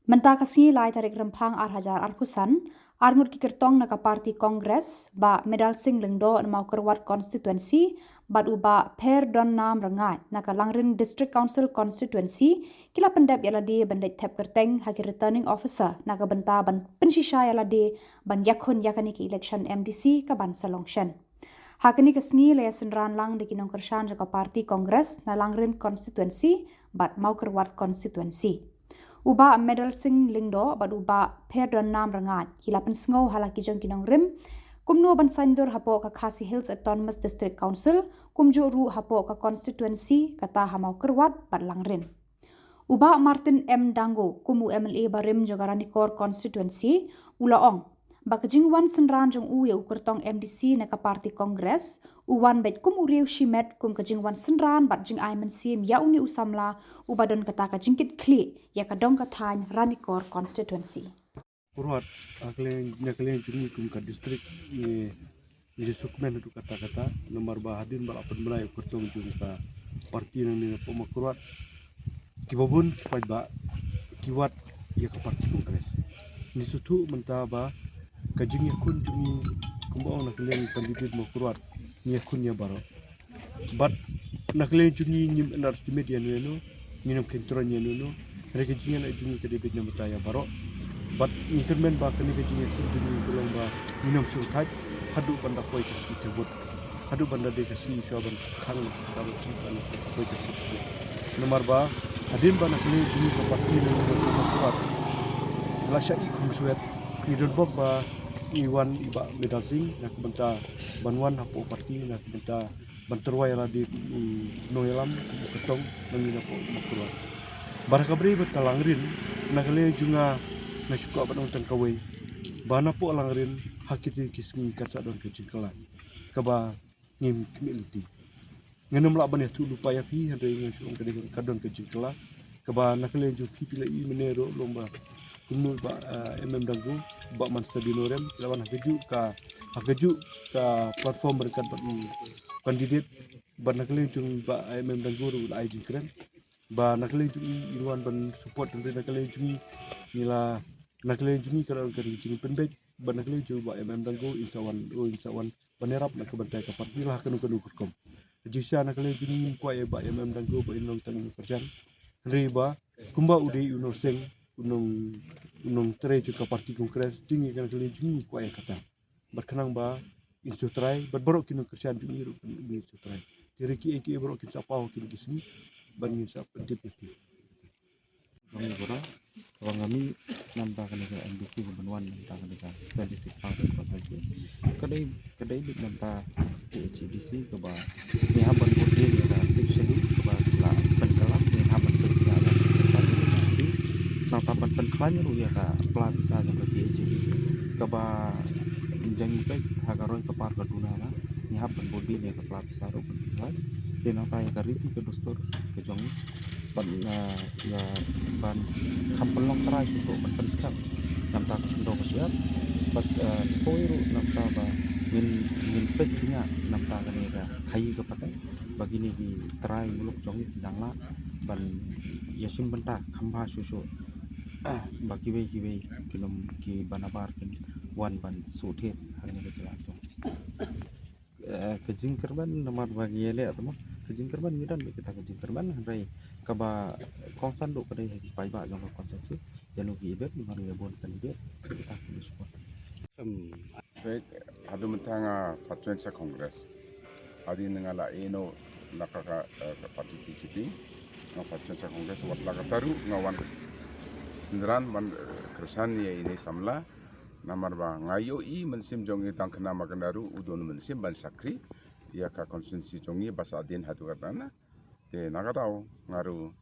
Menta kasi lai tarik rempang hajar arpusan, armut ki kertong naka parti kongres, ba medal sing lengdo na mau kerwat konstituensi, bat uba per don nam rengat, naka langrin district council constituency, kila pendap yala di bandai tap kerteng haki returning officer, naka benta ban pensisha yala di ban yakun yakani ki election MDC ka ban salongshan. Hakini kesni le senran lang di kinong kershan jaka parti kongres na langrin constituency, bat mau kerwat constituency. Uba medal sing lingdo bad uba per don nam rangat kila pensngo halaki jong kinong rim kumno ban sandur hapo ka Khasi Hills Autonomous District Council kumjo ru hapo ka constituency kata hamau kerwat bad langrin. Uba Martin M Dango kumu MLA barim jogarani kor constituency ulaong bakjingwan senran jong u ya ukertong MDC na ka parti kongres uwan bet kum uriu shimet kum kajingwan senran bat jing aiman sim ya uni usamla ubadon kata ka jingkit kli ya ka dong katany ranikor constituency Purwat aklen juni kum ka district ni sukmen itu kata-kata nomor bahadin bal apan belai ukertong jung ka parti nang ni pemakurwat kibabun kipai kiwat ya ka parti kongres ni sutu mentaba kajing yakun jumi kumbau naklen kandidat makurwat ni yakun ya baro but naklen jumi nyim enar media nueno minum kenturan nueno mereka jingan jumi kadebet na mataya baro but ni kermen ba kani kajing yakun jumi kulong ba minum sultai hadu banda koi kasi tebut hadu banda de kasi syaban khang dalam simpan koi kasi nomor ba adin ba naklen jumi ka parti na makurwat lasai kumsuet ni dodbok ba iwan iba medal sing nak benta banwan hapo parti nak benta banterwai la di noelam ketong nangina po makurwa barakabri bet kalangrin nakale junga nasuka banong tan kawai bana po langrin hakiti kismi katsa don kejingkala kaba ngim kemiliti ngenom la baneh tu lupa ya pi hande ngusung kadon kejingkala kaba nakale ju pipila I menero lomba kumul ba Dango ba man stadion rem lawan hagaju ka platform berkat kandidat ba nakling jung ba Dango ru ai jingkren ba nakling jung irwan ban support dari nakling jung nila nakling jung kalau kari jing penbek ba nakling jung ba Dango insawan banerap nak bantai ka parti lah kanu kurkom jisya nakling jung kuai ba Dango ba inong tang perjan riba kumba udai unoseng unong tray juga parti kongres tinggi kan kali juni kuai kata berkenang ba insutrai berborok kinu kerjaan juni ru insutrai dari ki borok kin sapau kin kisni ban sap penting kami gora kami nambah kan ke MBC kebenuan tentang kan tradisi partai konsensus kadai di nanta HDC ke ba ni haban bodil ya section ke ba la penkelap ni haban penkelap taban penkelanya ru ya ka plan bisa sampai HDC ke ba jangi baik hagaroi ke par kaduna na ni haban bodil ya ke plan bisa ru penkelap dan nanta ya kariti ke dostor ke jong ban ya ban kampelong terai susu ban penskap namta kusendo kesiap pas spoiru namta ba min petnya namta kanega kai ke patai bagini di terai muluk jongi dangla ban yasim benta khamba susu bagi we kilom ki banabar kin wan ban suthe hanya ke jelato kejing kerban nomor bagi ele atau kejing kerban midan kita kejing kerban rai kaba konsan do kadai hagi pai ba jong konsensi janu gi ibet nomor ya bon kandidat kita kini support baik adu mentanga patrensa kongres adi nengala eno nakaka parti PCP nga patrensa kongres wat laga taru ngawan senderan man kersan ya ini samla namar ba ngayo I mensim jongi tang kena makandaru udon mensim ban sakri ya ka konsensi jongi basa adin hatu katana te nagatau ngaru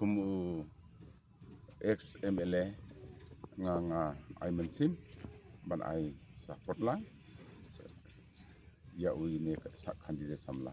kumu ex MLA nga ai mensim ban ai support lang ya ini kandidat samla